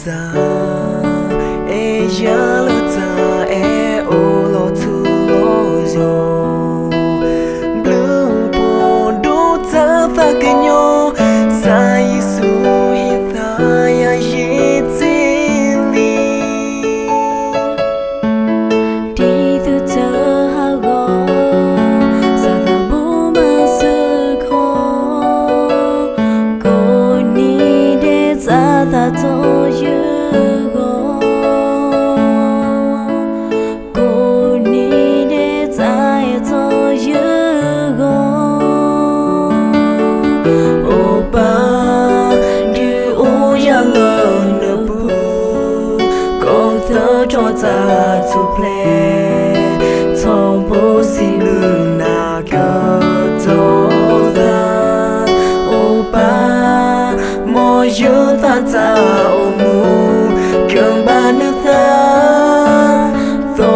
sa e ya lo ta e o lo tu lo yo blue bon do ta ta ke nyo sa yesu hi ta ya ye ti li đi từ chờ ha go sa ta bu ma su kho ko ni de sa ta to you cho ta to play thong bố xin lương na cơ to ta ô ba mò nhớ ta ta ô mu gần ba nước ta to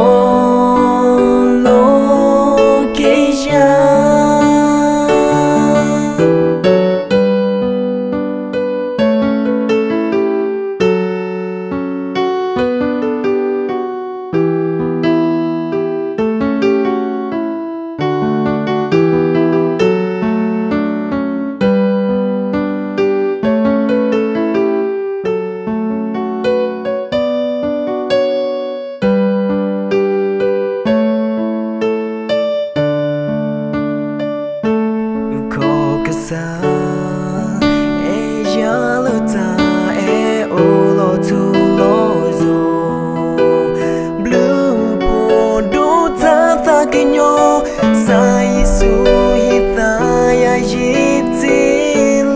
lo kê ya sa e ya lo ta e o lo tu lo zo blue bon do ta ta ke nyo sa yesu hi ta ya ye ti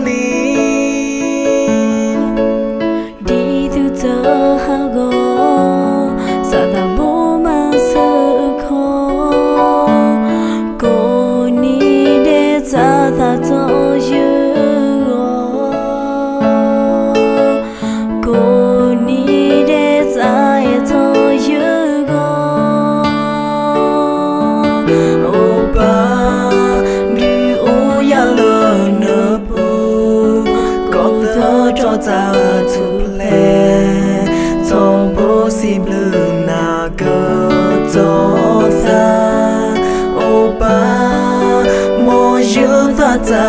li đi từ chờ ha go sa ta bo ma su kho ko ni de sa ta to cho ta to play thong bố xin lương na cơ to ta ô ba mò nhớ ta ta